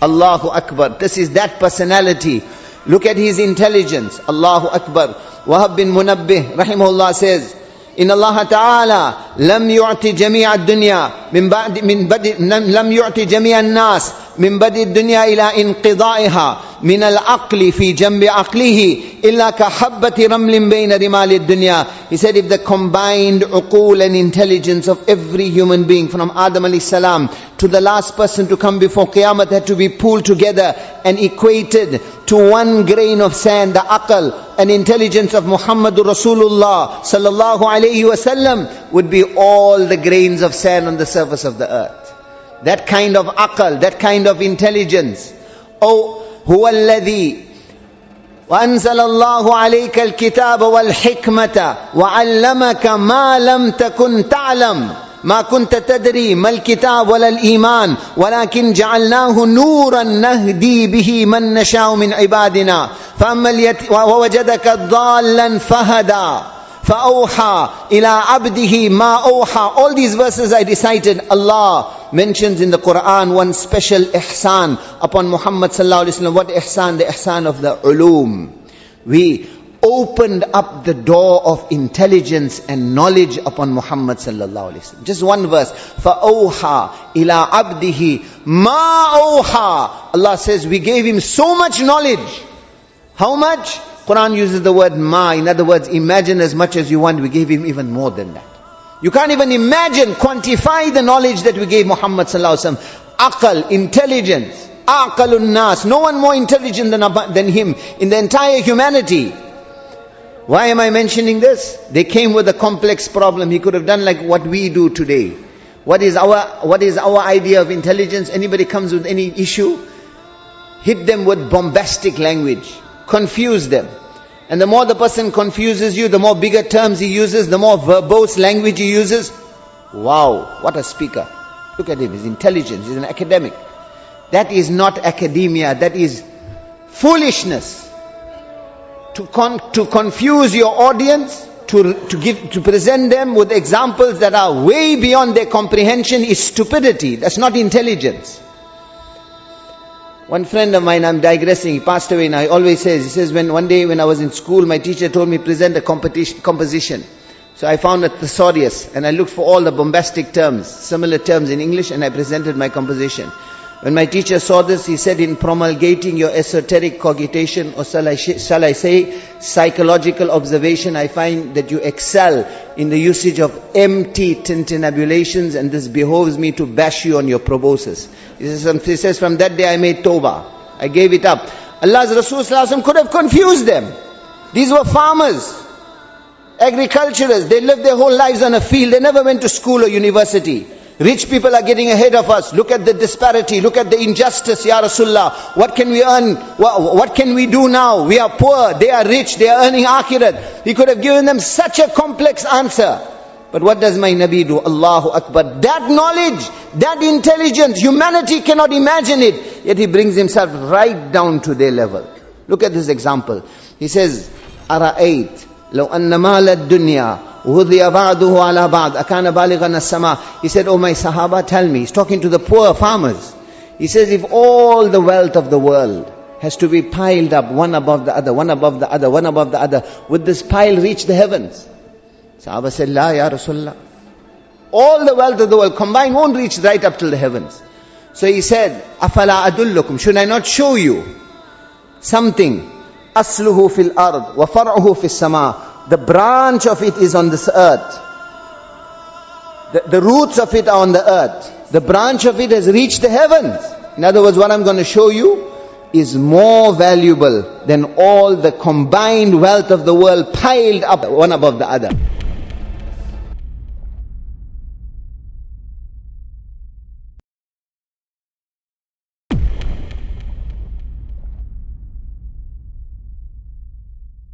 Allahu Akbar. This is that personality. Look at his intelligence. Allahu Akbar. Wahab bin Munabbih rahimahullah says, إن الله تعالى لم يعطي جميع الدنيا لم يعطي جميع الناس من بدء الدنيا إلى انقضائها من العقل في جنب عقله إلا كحبة رمل بين رمال الدنيا. He said, if the combined uqul and intelligence of every human being from Adam alayhi salam to the last person to come before Qiyamah had to be pulled together and equated to one grain of sand, the aql and intelligence of Muhammadur Rasulullah sallallahu alayhi wasallam would be all the grains of sand on the surface of the earth. That kind of aql, that kind of intelligence. Oh, huwa alladhi wa anzala Allahu alayka al-kitaba wal-hikmata wa 'allamaka ma lam takun ta'lam. ما كنت تدري ما الكتاب ولا الإيمان ولكن جعلناه نورا نهدي به من نشاء من عبادنا فأما ووجدك ضالا فهدى فأوحى إلى عبده ما أوحى. All these verses I recited, Allah mentions in the Quran one special ihsan upon Muhammad sallallahu alaihi wasallam. What ihsan? The ihsan of the ulum. We opened up the door of intelligence and knowledge upon Muhammad sallallahu alaihi wasallam. Just one verse. فَأَوْحَى إِلَىٰ عَبْدِهِ مَا أَوْحَى. Allah says we gave him so much knowledge. How much? Quran uses the word ma. In other words, imagine as much as you want. We gave him even more than that. You can't even imagine, quantify the knowledge that we gave Muhammad sallallahu alaihi wasallam. Aql, intelligence. Aqalun nas. No one more intelligent than him in the entire humanity. Why am I mentioning this? They came with a complex problem. He could have done like what we do today. What is our idea of intelligence? Anybody comes with any issue, hit them with bombastic language, confuse them. And the more the person confuses you, the more bigger terms he uses, the more verbose language he uses. Wow, what a speaker. Look at him, his intelligence, he's an academic. That is not academia, that is foolishness. To confuse your audience, to present them with examples that are way beyond their comprehension is stupidity. That's not intelligence. One friend of mine, I'm digressing, he passed away, and he always says, one day when I was in school, my teacher told me present a composition. So I found a thesaurus and I looked for all the bombastic terms, similar terms in English, and I presented my composition. When my teacher saw this, he said, in promulgating your esoteric cogitation, or shall I say psychological observation, I find that you excel in the usage of empty tintinnabulations, and this behoves me to bash you on your proboscis. He says, from that day I made tawbah. I gave it up. Allah's Rasul sallallahu alaihi wasallam could have confused them. These were farmers, agriculturists. They lived their whole lives on a field. They never went to school or university. Rich people are getting ahead of us. Look at the disparity. Look at the injustice, Ya Rasulullah. What can we earn? What can we do now? We are poor. They are rich. They are earning akhirat. He could have given them such a complex answer. But what does my Nabi do? Allahu Akbar. That knowledge, that intelligence, humanity cannot imagine it. Yet he brings himself right down to their level. Look at this example. He says, أَرَأَيْتَ لَوْ أَنَّ مَالَ الدُّنْيَا وَهُذِيَ بَعْضُهُ عَلَى بَعْضٍ أَكَانَ بَالِغًا السَّمَاءِ. He said, oh my Sahaba, tell me. He's talking to the poor farmers. He says, if all the wealth of the world has to be piled up one above the other, one above the other, one above the other, would this pile reach the heavens? Sahaba said, La ya Rasulullah. All the wealth of the world combined won't reach right up till the heavens. So he said, أَفَلَا أَدُلُّكُمْ. Should I not show you something? أَصْلُهُ فِي الْأَرْضِ وَفَرْعُهُ فِي السَّمَاءِ. The branch of it is on this earth. The roots of it are on the earth. The branch of it has reached the heavens. In other words, what I'm going to show you is more valuable than all the combined wealth of the world piled up one above the other.